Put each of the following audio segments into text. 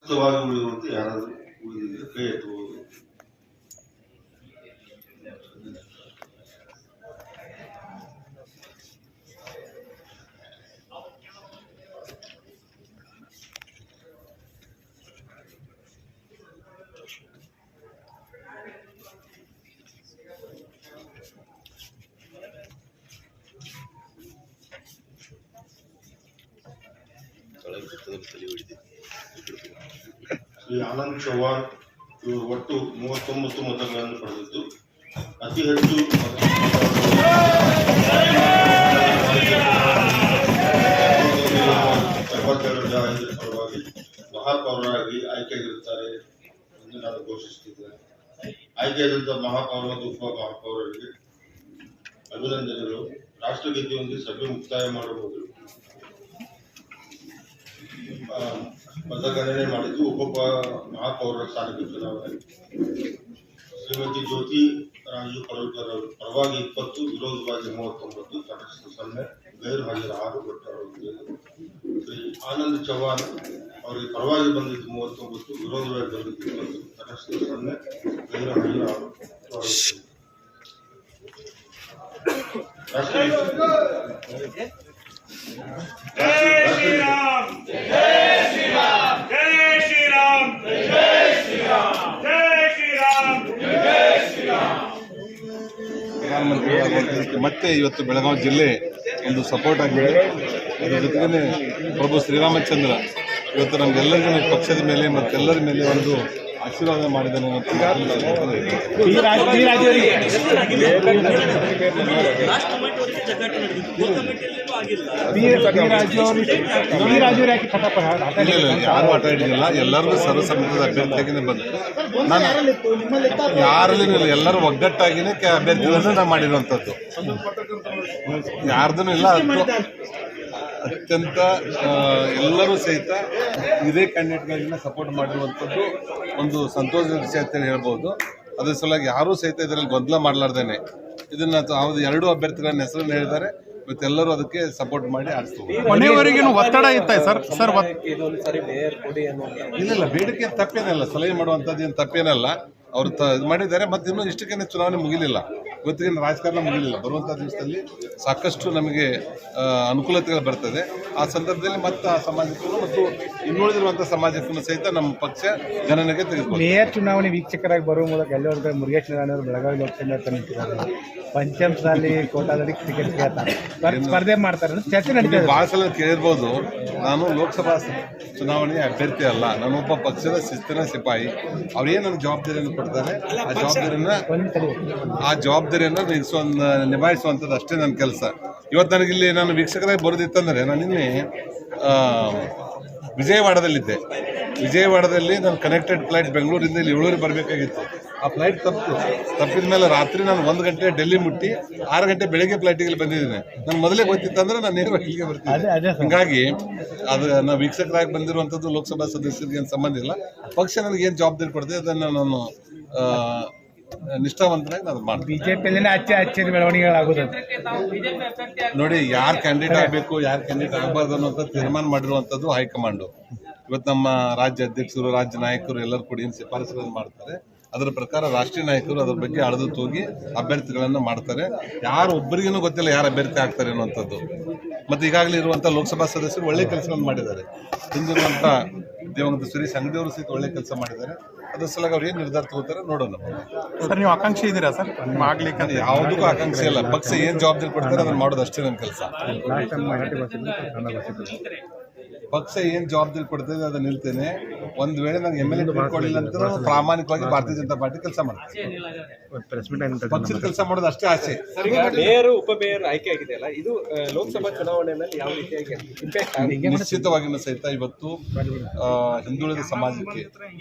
ಮುಕ್ತವಾಗಿ ಉಳಿಯುವಂತೆ ಯಾರಾದರೂ ಉಳಿದಿದ್ರೆ ಕೈ ಎತ್ತಬಹುದು. ಶ್ರೀ ಆನಂದ್ ಚೌಹಾಣ್ ಇವರು ಒಟ್ಟು 39 ಮತಗಳನ್ನು ಪಡೆದಿದ್ದು ಅತಿ ಹೆಚ್ಚು ಪರವಾಗಿ ಮಹಾಪೌರರಾಗಿ ಆಯ್ಕೆಯಾಗಿರುತ್ತಾರೆ ಎಂದು ನಾನು ಘೋಷಿಸುತ್ತಿದ್ದೇನೆ. ಆಯ್ಕೆಯಾದಂತಹ ಮಹಾಪೌರ ಮತ್ತು ಉಪ ಮಹಾಪೌರರಿಗೆ ಅಭಿನಂದನೆಗಳು. ರಾಷ್ಟ್ರಗೀತೆಯೊಂದಿಗೆ ಸಭೆ ಮುಕ್ತಾಯ ಮಾಡುವುದು ಮತಗಣನೆ ಮಾಡಿದ್ದು ಉಪ ಮಹಾಪೌರರ ಸ್ಥಾನಕ್ಕೆ ಚುನಾವಣೆ. ಶ್ರೀಮತಿ ಜ್ಯೋತಿ ರಾಜು ಪರಲ್ಕರ್ ಅವರು ಪರವಾಗಿ 20, ವಿರೋಧವಾಗಿ 39, ತಟಸ್ಥ 0, ಗೈರು ಹಾಜರು 6 ಒಟ್ಟಾರೆ. ಶ್ರೀ ಆನಂದ್ ಚೌಹಾಣ್ ಅವರಿಗೆ ಪರವಾಗಿ ಬಂದಿದ್ದು 39, ವಿರೋಧವಾಗಿ ಬಂದಿದ್ದು 20, ತಟಸ್ಥ 0, ಗೈರು ಹಾಜರು 6. ಪ್ರಧಾನಮಂತ್ರಿ ಆಗೋದಕ್ಕೆ ಮತ್ತೆ ಇವತ್ತು ಬೆಳಗಾವಿ ಜಿಲ್ಲೆ ಒಂದು ಸಪೋರ್ಟ್ ಆಗಿದೆ. ಅದರ ಜೊತೆಗೆ ಪ್ರಭು ಶ್ರೀರಾಮಚಂದ್ರ ಇವತ್ತು ನಮಗೆಲ್ಲರಿಗೂ ಪಕ್ಷದ ಮೇಲೆ ಮತ್ತೆಲ್ಲರ ಮೇಲೆ ಒಂದು ಆಶೀರ್ವಾದ ಮಾಡಿದ್ದಾನೆ. ಯಾರು ಆಟ ಹಿಡಿದಿಲ್ಲ, ಎಲ್ಲರಿಗೂ ಸರ್ವಸಮ್ಮತದ ಅಭ್ಯರ್ಥಿಯಾಗಿನೇ ಬಂತು. ನಾನು ಯಾರಲ್ಲಿ ಎಲ್ಲರೂ ಒಗ್ಗಟ್ಟಾಗಿನೇ ಅಭ್ಯರ್ಥಿಗಳನ್ನು ನಾವು ಮಾಡಿರುವಂಥದ್ದು, ಯಾರ್ದೂ ಇಲ್ಲ. ಅತ್ಯಂತ ಎಲ್ಲರೂ ಸಹಿತ ಇದೇ ಕ್ಯಾಂಡಿಡೇಟ್ಗಳಿಂದ ಸಪೋರ್ಟ್ ಮಾಡಿರುವಂಥದ್ದು ಒಂದು ಸಂತೋಷದ ವಿಷಯ ಅಂತ ಹೇಳ್ಬೋದು. ಅದ್ರ ಸಲುವಾಗಿ ಯಾರೂ ಸಹಿತ ಇದರಲ್ಲಿ ಗೊಂದಲ ಮಾಡಲಾರ್ದೇನೆ ಇದನ್ನ ಯಾವುದು 2 ಅಭ್ಯರ್ಥಿಗಳನ್ನ ಹೆಸರನ್ನು ಹೇಳಿದ್ದಾರೆ. ಇವತ್ತೆಲ್ಲರೂ ಅದಕ್ಕೆ ಸಪೋರ್ಟ್ ಮಾಡಿ ಆಡಿಸ್ತೀವಿ. ಕೊನೆಯವರೆಗೂ ಒತ್ತಡ ಇತ್ತ ಸರ್? ಇಲ್ಲ, ಬೇಡಿಕೆ ತಪ್ಪೇನಲ್ಲ, ಸಲಹೆ ಮಾಡುವಂಥದ್ದು ಏನು ತಪ್ಪೇನಲ್ಲ. ಅವರು ಇದು ಮಾಡಿದ್ದಾರೆ. ಮತ್ತು ಇನ್ನೂ ಇಷ್ಟಕ್ಕೇನೆ ಚುನಾವಣೆ ಮುಗಿಲಿಲ್ಲ, ಇವತ್ತಿಗೆ ರಾಜಕಾರಣ ಮುಗಿಲಿಲ್ಲ. ಬರುವಂಥ ದಿವಸದಲ್ಲಿ ಸಾಕಷ್ಟು ನಮಗೆ ಅನುಕೂಲತೆಗಳು ಬರ್ತದೆ. ಆ ಸಂದರ್ಭದಲ್ಲಿ ಮತ್ತು ಆ ಸಮಾಜಕ್ಕೂ ಮತ್ತು ಇನ್ನುಳಿದಿರುವಂಥ ಸಮಾಜಕ್ಕೂ ಸಹಿತ ನಮ್ಮ ಪಕ್ಷ ಗಣನೆಗೆ ತೆಗೆದುಕೊಂಡು ಮೇಯರ್ ಚುನಾವಣೆ ವೀಕ್ಷಕರಾಗಿ ಬರುವ ಮೂಲಕ ಎಲ್ಲರೂ ಮುರುಗೇಶ್ ನಾರಾಯಣ ಬೆಳಗಾವಿ ಲೋಕಸಭೆ ನಿಂತಿದ್ದಾರೆ. ಪಂಚಮಸಾಲಿ ಕೋಟಾದಲ್ಲಿ ಟಿಕೆಟ್ ಕೇಳ್ತಾರೆ, ಸ್ಪರ್ಧೆ ಮಾಡ್ತಾರೆ, ಚರ್ಚೆ ನಡೀತದೆ. ಭಾಳ ಸಲ ಕೇಳಿರ್ಬೋದು, ನಾನು ಲೋಕಸಭಾ ಚುನಾವಣೆಯ ಅಭ್ಯರ್ಥಿ ಅಲ್ಲ, ನಾನೊಬ್ಬ ಪಕ್ಷದ ಶಿಸ್ತಿನ ಸಿಪಾಯಿ. ಅವ್ರೇನು ನನಗೆ ಜವಾಬ್ದಾರಿಯನ್ನು ಕೊಡ್ತಾರೆ, ಆ ಜವಾಬ್ದಾರಿಯನ್ನು ನಿಭಾಯಿಸುವಂಥದ್ದು ಅಷ್ಟೇ ನನ್ನ ಕೆಲಸ. ಇವತ್ತು ನನಗಿಲ್ಲಿ ನಾನು ವೀಕ್ಷಕರಾಗಿ ಬರೋದಿತ್ತಂದರೆ, ನಾನು ನಿನ್ನೆ ವಿಜಯವಾಡದಲ್ಲಿ ನಾನು ಕನೆಕ್ಟೆಡ್ ಫ್ಲೈಟ್ ಬೆಂಗಳೂರಿಂದ ಇಲ್ಲಿ 7 ಬರಬೇಕಾಗಿತ್ತು. ಆ ಫ್ಲೈಟ್ ತಪ್ಪಿದ ಮೇಲೆ ರಾತ್ರಿ ನಾನು 1 ಗಂಟೆ ಡೆಲ್ಲಿ ಮುಟ್ಟಿ 6 ಗಂಟೆ ಬೆಳಗ್ಗೆ ಫ್ಲೈಟಿಗೆ ಬಂದಿದ್ದೇನೆ. ನಾನು ಮೊದಲೇ ಗೊತ್ತಿತ್ತಂದ್ರೆ ನಾನು ನೇರವಾಗಿ ಇಲ್ಲಿಗೆ ಬರ್ತೀನಿ. ಹೀಗಾಗಿ ಅದು ನಾವು ವೀಕ್ಷಕರಾಗಿ ಬಂದಿರುವಂಥದ್ದು ಲೋಕಸಭಾ ಸದಸ್ಯರಿಗೆ ಏನು ಸಂಬಂಧ ಇಲ್ಲ. ಪಕ್ಷ ನನಗೆ ಏನು ಜವಾಬ್ದಾರಿ ಕೊಡ್ತದೆ ಅದನ್ನು ನಾನು ನಿಷ್ಠಾವಂತನಾಗಿ ನಾನು ಮಾಡ್ತೀನಿ. ಬಿಜೆಪಿಯಲ್ಲಿ ಅಚ್ಚೆ ಬೆಳವಣಿಗೆಗಳಾಗೋದು ನೋಡಿ, ಯಾರು ಕ್ಯಾಂಡಿಡೇಟ್ ಆಗಬೇಕು, ಯಾರು ಕ್ಯಾಂಡಿಡೇಟ್ ಆಗಬಾರ್ದು ಅನ್ನೋಂಥ ತೀರ್ಮಾನ ಮಾಡಿರುವಂಥದ್ದು ಹೈಕಮಾಂಡು. ಇವತ್ತು ನಮ್ಮ ರಾಜ್ಯ ಅಧ್ಯಕ್ಷರು, ರಾಜ್ಯ ನಾಯಕರು ಎಲ್ಲರೂ ಕೂಡ ಏನು ಶಿಫಾರಸುಗಳನ್ನು ಮಾಡ್ತಾರೆ, ಅದರ ಪ್ರಕಾರ ರಾಷ್ಟ್ರೀಯ ನಾಯಕರು ಅದರ ಬಗ್ಗೆ ಅಳೆದು ತೂಗಿ ಅಭ್ಯರ್ಥಿಗಳನ್ನು ಮಾಡ್ತಾರೆ. ಯಾರು ಒಬ್ಬರಿಗೂ ಗೊತ್ತಿಲ್ಲ ಯಾರು ಅಭ್ಯರ್ಥಿ ಆಗ್ತಾರೆ ಅನ್ನುವಂಥದ್ದು. ಮತ್ತು ಈಗಾಗಲೇ ಇರುವಂಥ ಲೋಕಸಭಾ ಸದಸ್ಯರು ಒಳ್ಳೆ ಕೆಲಸಗಳನ್ನು ಮಾಡಿದ್ದಾರೆ. ಹಿಂದಿರುವಂಥ ದಿವಂಗತ ಸುರೇಶ್ ಅಂಗಡಿ ಅವರು ಸಹಿತ ಒಳ್ಳೆ ಕೆಲಸ ಮಾಡಿದ್ದಾರೆ. ಅದ್ರ ಸಲುವಾಗಿ ಅವ್ರು ಏನು ನಿರ್ಧಾರ ತಗೋತಾರೆ ನೋಡೋಣ. ಸರ್, ನೀವು ಆಕಾಂಕ್ಷೆ ಇದ್ದೀರಾ ಸರ್ ಆಗ್ಲಿಕ್ಕೆ? ಯಾವುದಕ್ಕೂ ಆಕಾಂಕ್ಷೆ ಇಲ್ಲ. ಪಕ್ಷ ಏನು ಜವಾಬ್ದಾರಿ ಕೊಡ್ತಾರೆ ಅದನ್ನು ಮಾಡೋದು ಅಷ್ಟೇ ನನ್ನ ಕೆಲಸ. ಪಕ್ಷ ಏನು ಜವಾಬ್ದಾರಿ ಕೊಡ್ತದೆ ಅದನ್ನ ನಿಲ್ತೇನೆ. ಒಂದು ವೇಳೆ ನಂಗೆ MLA ತಿಳ್ಕೊಳ್ಳಿಲ್ಲ ಅಂತ ಪ್ರಾಮಾಣಿಕವಾಗಿ ಭಾರತೀಯ ಜನತಾ ಪಾರ್ಟಿ ಕೆಲಸ ಮಾಡ್ತೀನಿ. ಪಕ್ಷದ ಕೆಲಸ ಮಾಡೋದು ಅಷ್ಟೇ ಆಸೆ. ಮೇಯರ್, ಉಪ ಮೇಯರ್ ಆಯ್ಕೆ ಆಗಿದೆಯಲ್ಲ, ಇದು ಲೋಕಸಭಾ ಚುನಾವಣೆಯಲ್ಲಿ ಯಾವ ರೀತಿಯಾಗಿ ಇಂಪ್ಯಾಕ್ಟ್? ನಿಶ್ಚಿತವಾಗಿಯೂ ಸಹಿತ ಇವತ್ತು ಹಿಂದುಳಿದ ಸಮಾಜಕ್ಕೆ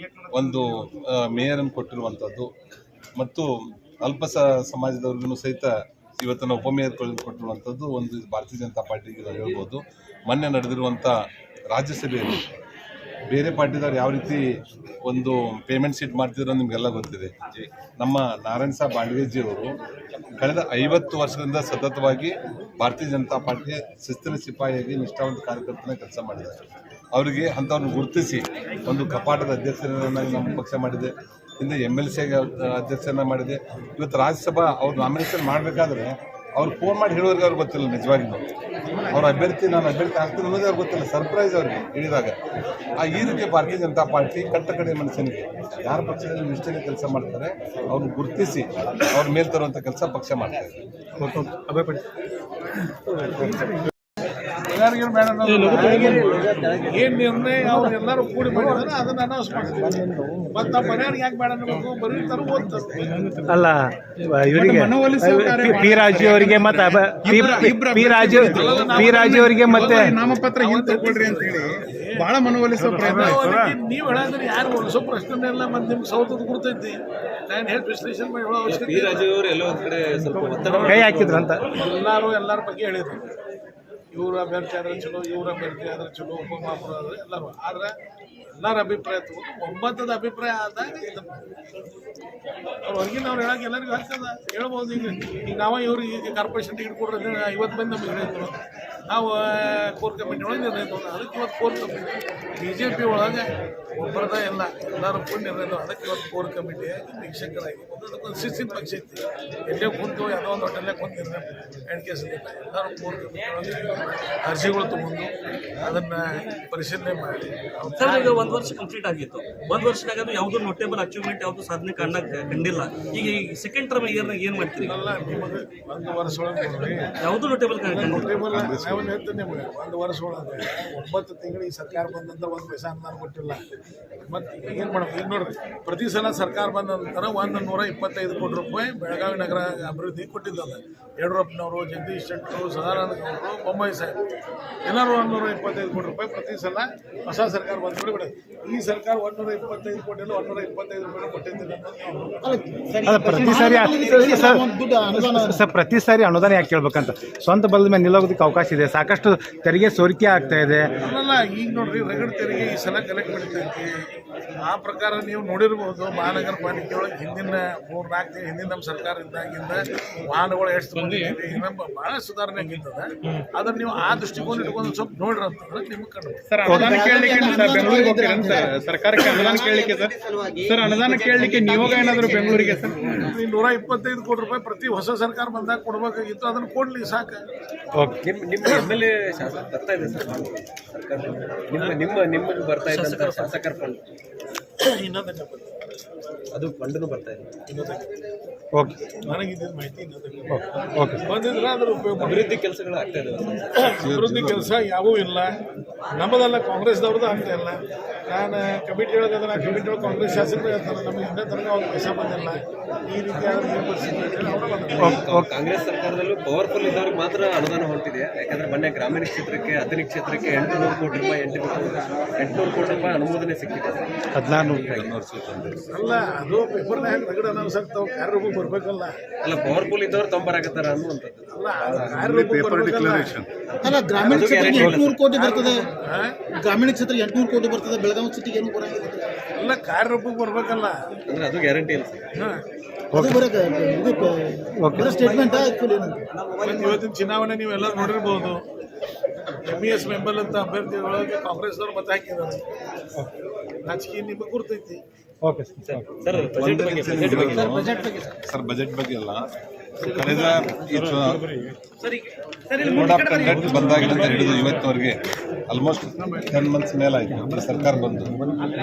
ಒಂದು ಮೇಯರ್ ಅನ್ನು ಕೊಟ್ಟಿರುವಂಥದ್ದು ಮತ್ತು ಅಲ್ಪ ಸಮಾಜದವ್ರಿಗೂ ಸಹಿತ ಇವತ್ತಿನ ಉಪಮೇಯರ್ ಕೊಟ್ಟಿರುವಂಥದ್ದು ಒಂದು ಭಾರತೀಯ ಜನತಾ ಪಾರ್ಟಿಗೆ ಹೇಳ್ಬೋದು. ಮೊನ್ನೆ ನಡೆದಿರುವಂಥ ರಾಜ್ಯಸಭೆಯಲ್ಲಿ ಬೇರೆ ಪಾರ್ಟಿದವ್ರು ಯಾವ ರೀತಿ ಒಂದು ಪೇಮೆಂಟ್ ಶೀಟ್ ಮಾಡ್ತಿದ್ರು ನಿಮಗೆಲ್ಲ ಗೊತ್ತಿದೆ. ನಮ್ಮ ನಾರಾಯಣ ಸಾಹೇಬ್ ಬಾಂಡ್ವೇಜಿ ಅವರು ಕಳೆದ 50 ವರ್ಷದಿಂದ ಸತತವಾಗಿ ಭಾರತೀಯ ಜನತಾ ಪಾರ್ಟಿಯ ಶಿಸ್ತಿನ ಸಿಪಾಯಿಯಾಗಿ ನಿಷ್ಠಾವಂತ ಕಾರ್ಯಕರ್ತನ ಕೆಲಸ ಮಾಡಿದ್ದಾರೆ. ಅವರಿಗೆ ಅಂಥವ್ರನ್ನ ಗುರುತಿಸಿ ಒಂದು ಕಪಾಟದ ಅಧ್ಯಕ್ಷರನ್ನಾಗಿ ನಮ್ಮ ಪಕ್ಷ ಮಾಡಿದೆ, ಹಿಂದೆ MLC ಅಧ್ಯಕ್ಷರನ್ನ ಮಾಡಿದೆ. ಇವತ್ತು ರಾಜ್ಯಸಭಾ ಅವ್ರು ನಾಮಿನೇಷನ್ ಮಾಡಬೇಕಾದ್ರೆ ಅವ್ರು ಫೋನ್ ಮಾಡಿ ಹೇಳೋರಿಗೆ ಅವ್ರಿಗೆ ಗೊತ್ತಿಲ್ಲ, ನಿಜವಾಗಿಯೂ ಅವ್ರ ಅಭ್ಯರ್ಥಿ ನಾನು ಅಭ್ಯರ್ಥಿ ಆಗ್ತೀನಿ ಅನ್ನೋದೇ ಅವ್ರಿಗೆ ಗೊತ್ತಿಲ್ಲ, ಸರ್ಪ್ರೈಸ್ ಅವ್ರಿಗೆ ಹೇಳಿದಾಗ. ಈ ರೀತಿ ಭಾರತೀಯ ಜನತಾ ಪಾರ್ಟಿ ಕಟ್ಟ ಕಡೆ ಮನುಷ್ಯನಿಗೆ ಯಾರ ಪಕ್ಷದಲ್ಲಿ ನಿಷ್ಠೆಗೆ ಕೆಲಸ ಮಾಡ್ತಾರೆ ಅವ್ರನ್ನ ಗುರುತಿಸಿ ಅವ್ರ ಮೇಲೆ ತರುವಂಥ ಕೆಲಸ ಪಕ್ಷ ಮಾಡ್ತಾರೆ. ಏನ್ ನಿರ್ಣಯ ಅವ್ರು ಎಲ್ಲರೂ ಕೂಡಿ ಮಾಡಿದ್ರೆ ಅದನ್ನ ಅನೌನ್ಸ್ ಮಾಡ್ತೀವಿ. ಮತ್ತೆ ಆ ಮನೆಯವ್ರಿಗೆ ಯಾಕೆ ಬೇಡ ಅನ್ನಬೇಕು, ಬರೀ ತರಬಹುದು ಅಲ್ಲ ಇವರಿಗೆ ಪಿ ರಾಜು ಅವರಿಗೆ ಮತ್ತೆ ಪಿ ರಾಜು ಅವರಿಗೆ ಮತ್ತೆ ನಾಮಪತ್ರ ಹಿಂತಕೊಳ್ರಿ ಅಂತ ಹೇಳಿ ಬಹಳ ಮನವೊಲಿಸೋ ಪ್ರಯತ್ನ. ನೀವು ಹೇಳಂದ್ರೆ ಯಾರು ಹೊಲಿಸೋ ಪ್ರಶ್ನೆ ಇಲ್ಲ. ಮತ್ತೆ ನಿಮ್ಗೆ ಸೌತದ ಗುರ್ತೈತಿ, ನಾನು ಹೇಳಿ ವಿಶ್ಲೇಷಣೆ ಮಾಡಿ ಹೇಳೋ ಅವಶ್ಯಕತೆ. ಕೈ ಹಾಕಿದ್ರಂತ ಎಲ್ಲಾರ ಬಗ್ಗೆ ಹೇಳಿದ್ರು. ಇವ್ರ ಅಭ್ಯರ್ಥಿ ಆದ್ರೆ ಚಲೋ, ಇವ್ರ ಅಭ್ಯರ್ಥಿ ಆದ್ರೆ ಚಲೋ, ಉಪಮಹಾಪೌರ ಆದ್ರೆ ಎಲ್ಲರೂ. ಆದ್ರೆ ಎಲ್ಲರ ಅಭಿಪ್ರಾಯ ತಗೊಂಡು ಒಮ್ಮತದ ಅಭಿಪ್ರಾಯ ಆದಾಗ ಇದನ್ನು ಅವ್ರು ಹೊರಗಿನ ಅವ್ರು ಹೇಳಕ್ಕೆ ಎಲ್ಲರಿಗೂ ಆಗ್ತದ ಹೇಳ್ಬೋದು. ಈಗ ನಾವು ಇವ್ರಿಗೆ ಈಗ ಕಾರ್ಪೊರೇಷನ್ ಟಿಕೆಟ್ ಕೊಡ್ರಿ 50 ಮಂದಿ ನಮ್ಗೆ ಹೇಳಿದ್ರು. ನಾವು ಕೋರ್ ಕಮಿಟಿ ಒಳಗೆ ನಿರ್ಣಯ ತಗೊಂಡು ಅದಕ್ಕೆ ಇವತ್ತು ಕೋರ್ ಕಮಿಟಿ BJP ಒಳಗೆ ಒಬ್ಬರದ ಎಲ್ಲರೂ ಕೂಡ ನಿರ್ಣಯ. ಅದಕ್ಕೆ ಇವತ್ತು ಕೋರ್ ಕಮಿಟಿ ವೀಕ್ಷಕರಾಗಿ ಅದಕ್ಕೊಂದು ಶಿಸ್ತಿನ ಪಕ್ಷ ಐತಿ. ಎಲ್ಲೇ ಕುಂತು ಯಾವುದೋ ಒಂದು ಹೋಟೆಲ್ಲೇ ಕುಂತು ನಿರ್ಣಯ ಎಣ್ಕೇಸಿಲ್ಲ. ಎಲ್ಲರೂ ಕೋರ್ ಕಮಿಟಿ ಒಳಗೆ ಅರ್ಜಿಗಳು ತಗೊಂಡು ಅದನ್ನು ಪರಿಶೀಲನೆ ಮಾಡಿ. ಈಗ 1 ವರ್ಷ ಕಂಪ್ಲೀಟ್ ಆಗಿತ್ತು. 1 ವರ್ಷದಾಗ ಯಾವ್ದು ನೋಟೇಬಲ್ ಅಚೀವ್ಮೆಂಟ್ ಯಾವ್ದು ಸಾಧನೆ ಕಂಡಿಲ್ಲ. ಈಗ ಸೆಕೆಂಡ್ ಟರ್ಮ್ ಇಯರ್ನಾಗ ಏನ್ ಮಾಡ್ತೀರಿ? ಅಲ್ಲ, ನಿಮಗೆ 1 ವರ್ಷ ಒಳಗೆ ಯಾವ್ದು ನೋಟೇಬಲ್ ನೋಟೇಬಲ್ ಹೇಳ್ತೀನಿ ನಿಮಗೆ. 1 ವರ್ಷ ಒಳಗೆ 9 ತಿಂಗಳಿಗೆ ಸರ್ಕಾರ ಬಂದಂದ್ರೆ 1 ಪೈಸಾ ಅನುದಾನ ಕೊಟ್ಟಿಲ್ಲ. ಮತ್ತು ಏನು ಮಾಡೋದು ಈಗ ನೋಡ್ರಿ, ಪ್ರತಿ ಸಲ ಸರ್ಕಾರ ಬಂದ ನಂತರ 125 ಕೋಟಿ ರೂಪಾಯಿ ಬೆಳಗಾವಿ ನಗರ ಅಭಿವೃದ್ಧಿ ಕೊಟ್ಟಿದ್ದಾರೆ. ಯಡಿಯೂರಪ್ಪನವರು, ಜಗದೀಶ್ ಶೆಟ್ಟರು, ಸದಾನಂದ ಗೌಡರು, ಬೊಮ್ಮಾಯಿ ಸಾಹೇಬ್ ಎಲ್ಲರೂ 125 ಕೋಟಿ ರೂಪಾಯಿ ಪ್ರತಿ ಸಲ ಹೊಸ ಸರ್ಕಾರ ಬಂದ್ಬಿಟ್ಟು ಬಿಡ. ಈ ಸರ್ಕಾರ 125 ಕೋಟಿ 125 ರೂಪಾಯಿ ಕೊಟ್ಟಿದ್ದಿಲ್ಲ. ಪ್ರತಿ ಸಾರಿ ಅನುದಾನ ಯಾಕೆ ಕೇಳ್ಬೇಕಂತ ಸ್ವಂತ ಬಲದ ಮೇಲೆ ನಿಲ್ಲೋಗೋದಕ್ಕೆ ಅವಕಾಶ ಇದೆ. ಸಾಕಷ್ಟು ತೆರಿಗೆ ಸೋರಿಕೆ ಆಗ್ತಾ ಇದೆ. ಅಲ್ಲ, ಈಗ ನೋಡ್ರಿ ರಗಡ್ ತೆರಿಗೆ ಈ ಸಲ ಕಲೆಕ್ಟ್ ಮಾಡಿದ್ದೈತಿ. ಆ ಪ್ರಕಾರ ನೀವು ನೋಡಿರ್ಬೋದು, ಮಹಾನಗರ ಪಾಲಿಕೆ ಒಳಗೆ ಹಿಂದಿನ 3-4 ತಿಂಗಳು ಹಿಂದಿನ ನಮ್ಮ ಸರ್ಕಾರ ಇದ್ದಾಗಿಂದ ವಾಹನಗಳು ಎಷ್ಟು ಬಂದಿದ್ದೀವಿ, ನಮ್ಮ ಭಾಳ ಸುಧಾರಣೆ ಆಗಿರ್ತದೆ. ಅದನ್ನ ನೀವು ಆ ದೃಷ್ಟಿಕೋನ ಇಟ್ಕೊಂಡು ಸ್ವಲ್ಪ ನೋಡ್ರಿ ಅಂತಂದ್ರೆ ನಿಮ್ಗೆ ಕಂಡು ಸರ್ಕಾರಕ್ಕೆ ಅನುದಾನ ಕೇಳಲಿಕ್ಕೆ ಸರ್ ಅನುದಾನ ಕೇಳಲಿಕ್ಕೆ ನಿಯೋಗ ಏನಾದರೂ ಬೆಂಗಳೂರಿಗೆ ಸರ್ 125 ಕೋಟಿ ರೂಪಾಯಿ ಪ್ರತಿ ಹೊಸ ಸರ್ಕಾರ ಬಂದಾಗ ಕೊಡಬೇಕಾಗಿತ್ತು. ಅದನ್ನ ಕೊಡ್ಲಿ ಸಾಕು. ನಿಮ್ಮ MLA ಶಾಸಕ ಬರ್ತಾ ಇದೆ ಸರ್ ಸರ್ಕಾರ ನಿಮಗೆ ಬರ್ತಾ ಇದೆ ಅಂತ ಶಾಸಕರ ಫಂಡ್ ಇನ್ನೊಂದಕ್ಕೆ ಅದು ಫಂಡ್ನು ಬರ್ತಾ ಇದೆ. ಓಕೆ, ನನಗಿದ್ದ ಮಾಹಿತಿ ಓಕೆ ಬಂದಿದ್ರೆ ಅದ್ರ ಉಪಯೋಗ. ಅಭಿವೃದ್ಧಿ ಕೆಲಸಗಳು ಆಗ್ತಾ ಇದಾವೆ. ಅಭಿವೃದ್ಧಿ ಕೆಲಸ ಯಾವೂ ಇಲ್ಲ, ನಮ್ಮದಲ್ಲ ಕಾಂಗ್ರೆಸ್ದವ್ರದ್ದು ಆಗ್ತಾ ಇಲ್ಲ. ನಾನು ಕಮಿಟಿ ಒಳಗೆ ಅದನ್ನ ಕಮಿಟಿ ಒಳಗೆ ಕಾಂಗ್ರೆಸ್ ಶಾಸಕರು ಹೇಳ್ತಾರೆ ನಮಗೆ ಇನ್ನೇ ತನಕ ಅವ್ರು ಪೈಸಾ ಬಂದಿಲ್ಲ. ಈ ರೀತಿ ಕಾಂಗ್ರೆಸ್ ಸರ್ಕಾರದಲ್ಲೂ ಪವರ್ಫುಲ್ ಇದ್ದವ್ರಿಗೆ ಮಾತ್ರ ಅನುದಾನ ಹೊಂಟಿದೆ. ಯಾಕಂದ್ರೆ ಮೊನ್ನೆ ಗ್ರಾಮೀಣ ಕ್ಷೇತ್ರಕ್ಕೆ, ಆಧುನಿಕ ಕ್ಷೇತ್ರಕ್ಕೆ 800 ಕೋಟಿ ರೂಪಾಯಿ 800 ಕೋಟಿ ರೂಪಾಯಿ ಅನುಮೋದನೆ ಸಿಕ್ಕಿದೆ. 14 ಅಲ್ಲ, ಅದು ಪೇಪರ್ನಾಗ ರಗಡ ಅನೌನ್ಸ್ ಆಗ್ತಾವೆ. ಕಾರ್ಯರೂಪಕ್ಕೆ ಬರ್ಬೇಕಲ್ಲ. ಅಲ್ಲ, ಪವರ್ಫುಲ್ ಇದ್ದವ್ರು ತೊಂಬರಾಕತ್ತಾರ ಅನ್ನುವಂಥದ್ದು. ಅಲ್ಲ, ಕಾರ್ಯರೂಪಕ್ಕೆ ಬರ್ಬೇಕಲ್ಲ. ಅಲ್ಲ, ಗ್ರಾಮೀಣ ಕ್ಷೇತ್ರ 800 ಕೋಟಿ ಬರ್ತದೆ. ಗ್ರಾಮೀಣ ಕ್ಷೇತ್ರ 800 ಕೋಟಿ ಬರ್ತದೆ. ಬೆಳಗಾವಿ ಸಿಟಿಗೆ ಏನು ಬರಂಗಿಲ್ಲ. ಎಲ್ಲ ಕಾರ್ಯರೂಪಕ್ಕೆ ಬರ್ಬೇಕಲ್ಲ. ಅಂದ್ರೆ ಅದು ಗ್ಯಾರಂಟಿ ಇಲ್ಲ. ಸ್ಟೇಟ್ಮೆಂಟ್ ಇವತ್ತಿನ ಚುನಾವಣೆ ನೀವೆಲ್ಲರೂ ನೋಡಿರ್ಬೋದು. MES ಮೆಂಬರ್ ಅಂತ ಅಭ್ಯರ್ಥಿಗಳೊಳಗೆ ಕಾಂಗ್ರೆಸ್ದವ್ರು ಮತ ಹಾಕಿದ್ದಾರೆ. ರಾಜಕೀಯ ನಿಮಗೆ ಗುರ್ತೈತಿ. ಓಕೆ ಸರ್, ಬಜೆಟ್ ಬಗ್ಗೆ ಅಲ್ಲ, ಕಳೆದ ಕೋಡ್ ಆಫ್ ಕಂಡಕ್ಟ್ ಬಂದಾಗಿನಿಂದ ಹಿಡಿದು ಇವತ್ತಿನವರೆಗೆ ಆಲ್ಮೋಸ್ಟ್ 10 ಮಂತ್ಸ್ ಮೇಲಾಯಿತು ಸರ್ಕಾರ ಬಂದು.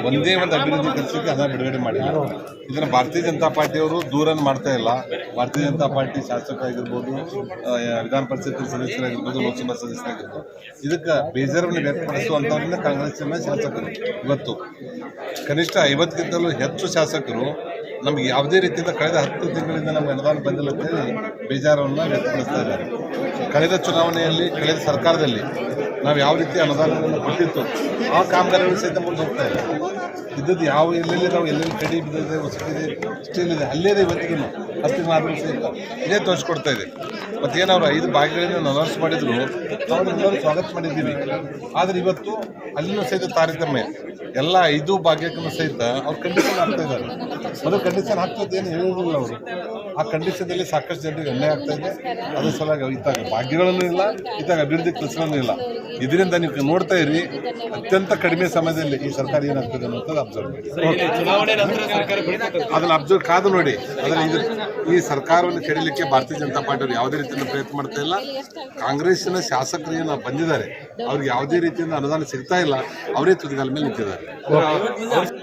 ಒಂದೇ ಒಂದು ಅಭಿವೃದ್ಧಿ ಕೆಲಸಕ್ಕೆ ಹಣ ಬಿಡುಗಡೆ ಮಾಡಿಲ್ಲ. ಇದನ್ನು ಭಾರತೀಯ ಜನತಾ ಪಾರ್ಟಿಯವರು ದೂರನ್ನು ಮಾಡ್ತಾ ಇಲ್ಲ. ಭಾರತೀಯ ಜನತಾ ಪಾರ್ಟಿ ಶಾಸಕರಾಗಿರ್ಬೋದು, ವಿಧಾನ ಪರಿಷತ್ ಸದಸ್ಯರಾಗಿರ್ಬೋದು, ಲೋಕಸಭಾ ಸದಸ್ಯರಾಗಿರ್ಬೋದು, ಇದಕ್ಕೆ ಬೇಜಾರನ್ನು ವ್ಯಕ್ತಪಡಿಸುವಂಥವ್ರಿಂದ ಕಾಂಗ್ರೆಸ್ಸಿನ ಶಾಸಕರು ಇವತ್ತು ಕನಿಷ್ಠ 50ಕ್ಕಿಂತಲೂ ಹೆಚ್ಚು ಶಾಸಕರು ನಮ್ಗೆ ಯಾವುದೇ ರೀತಿಯಿಂದ ಕಳೆದ 10 ತಿಂಗಳಿಂದ ನಮ್ಗೆ ಅನುದಾನ ಬಂದಿಲ್ಲ ಅಂತೇಳಿ ಬೇಜಾರವನ್ನು ವ್ಯಕ್ತಪಡಿಸ್ತಾ ಇದ್ದಾರೆ. ಕಳೆದ ಚುನಾವಣೆಯಲ್ಲಿ, ಕಳೆದ ಸರ್ಕಾರದಲ್ಲಿ ನಾವು ಯಾವ ರೀತಿ ಅನುದಾನವನ್ನು ಕೊಟ್ಟಿತ್ತು ಆ ಕಾಮಗಾರಿಗಳು ಸಹಿತ ಮುಂದೆ ಹೋಗ್ತಾ ಇದೆ. ಇದ್ದದ್ದು ಯಾವ ಎಲ್ಲೆಲ್ಲಿ ನಾವು ಎಲ್ಲೆಲ್ಲಿ ಕಡಿ ಬಿದ್ದಿದೆ, ಹೊಸದಿದೆ, ಸ್ಟೀಲ್ ಇದೆ, ಅಲ್ಲೇ ಇವತ್ತಿಗೂ 10 ತಿಂಗಳಾದರೂ ಸಹಿತ ಇದೇ ತೋರಿಸ್ಕೊಡ್ತಾ ಇದೆ. ಮತ್ತೇನು ಅವರು 5 ಭಾಗಗಳಿಂದ ಅನೌನ್ಸ್ ಮಾಡಿದ್ರು, ಅವ್ರನ್ನೆಲ್ಲರೂ ಸ್ವಾಗತ ಮಾಡಿದ್ದೀವಿ. ಆದರೆ ಇವತ್ತು ಅಲ್ಲಿನೂ ಸಹಿತ ತಾರತಮ್ಯ. ಎಲ್ಲ 5 ಭಾಗ್ಯಕ್ಕೂ ಸಹಿತ ಅವ್ರು ಕಂಡೀಷನ್ ಹಾಕ್ತಾ ಇದ್ದಾರೆ. ಮೊದಲು ಕಂಡೀಷನ್ ಹಾಕ್ತದ್ದು ಏನು ಹೇಳಿರಲಿಲ್ಲ ಅವರು. ಆ ಕಂಡೀಷನಲ್ಲಿ ಸಾಕಷ್ಟು ಜನರಿಗೆ ಅನ್ಯಾಯ ಆಗ್ತಾ ಇದೆ. ಅದ್ರ ಸಲುವಾಗಿ ಇತ್ತಾಗ ಭಾಗ್ಯಗಳನ್ನು ಇಲ್ಲ, ಇತ್ತಾಗ ಅಭಿವೃದ್ಧಿ ಕೆಲಸಗಳನ್ನೂ ಇಲ್ಲ. ಇದರಿಂದ ನೀವು ನೋಡ್ತಾ ಇರಿ, ಅತ್ಯಂತ ಕಡಿಮೆ ಸಮಯದಲ್ಲಿ ಈ ಸರ್ಕಾರ ಏನಾಗ್ತದೆ ಅನ್ನೋದು ಅಬ್ಸರ್ವ್ ಮಾಡಿ. ಅದನ್ನ ಅಬ್ಸರ್ವ್ ಕಾದು ನೋಡಿ. ಆದರೆ ಈ ಸರ್ಕಾರವನ್ನು ಕೆಡಲಿಕ್ಕೆ ಭಾರತೀಯ ಜನತಾ ಪಾರ್ಟಿಯವರು ಯಾವುದೇ ರೀತಿಯಿಂದ ಪ್ರಯತ್ನ ಮಾಡ್ತಾ ಇಲ್ಲ. ಕಾಂಗ್ರೆಸ್ಸಿನ ಶಾಸಕರು ಏನು ಬಂದಿದ್ದಾರೆ, ಅವ್ರಿಗೆ ಯಾವುದೇ ರೀತಿಯಿಂದ ಅನುದಾನ ಸಿಗ್ತಾ ಇಲ್ಲ, ಅವರೇ ತುದಿಗಾಲ ಮೇಲೆ ನಿಂತಿದ್ದಾರೆ. ಸರ್,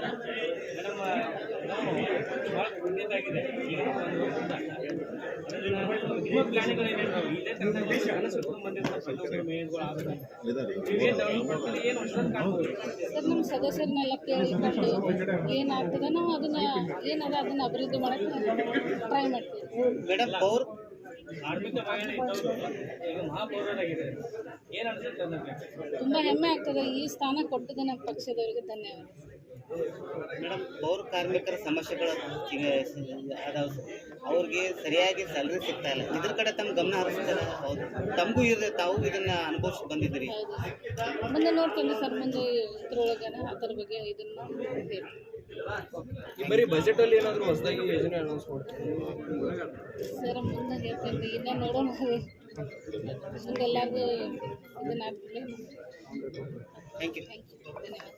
ನಮ್ಮ ಸದಸ್ಯರನ್ನೆಲ್ಲ ಕೇಳಿಕೊಂಡು ಏನಾಗ್ತದೆ ನಾವು ಅದನ್ನ ಏನದ ಅದನ್ನ ಅಭಿವೃದ್ಧಿ ಮಾಡಕ್ಕೆ ಟ್ರೈ ಮಾಡ್ತೀವಿ. ಮೇಡಮ್ ತುಂಬಾ ಹೆಮ್ಮೆ ಆಗ್ತದೆ. ಈ ಸ್ಥಾನ ಕೊಟ್ಟದ ನಮ್ಮ ಪಕ್ಷದವರಿಗೆ ಧನ್ಯವಾದ. ಮೇಡಮ್, ಪೌರ ಕಾರ್ಮಿಕರ ಸಮಸ್ಯೆಗಳು ಅದಾವ, ಅವ್ರಿಗೆ ಸರಿಯಾಗಿ ಸ್ಯಾಲರಿ ಸಿಗ್ತಾ ಇಲ್ಲ. ಇದ್ರ ಕಡೆ ತಮ್ಮ ಗಮನ ಹರಿಸ್ತಾರೆ. ಹೌದು, ತಮಗೂ ಇದೆ, ತಾವು ಇದನ್ನ ಅನುಭವಿಸಿ ಬಂದಿದ್ದೀರಿ. ಹೌದು, ಮುಂದೆ ನೋಡ್ಕೊಂಡು ಸರ್, ಮುಂದೆ ಇದ್ರೊಳಗೆ ಅದರ ಬಗ್ಗೆ ಇದನ್ನ ಹೇಳ್ತೀವಿ. ಬರೀ ಬಜೆಟ್ ಅಲ್ಲಿ ಏನಾದರೂ ಹೊಸದಾಗಿ ಯೋಜನೆ ಅನೌನ್ಸ್ ಮಾಡ್ತಾರೆ ಸರ್? ಮುಂದೆ ಹೇಳ್ತೇನೆ, ಇನ್ನ ನೋಡೋಣ. ಮುಂದೆ ಎಲ್ಲರಿಗೂ ಇದನ್ನ ಆಗ್ತದೆ. Thank you. ಧನ್ಯವಾದ.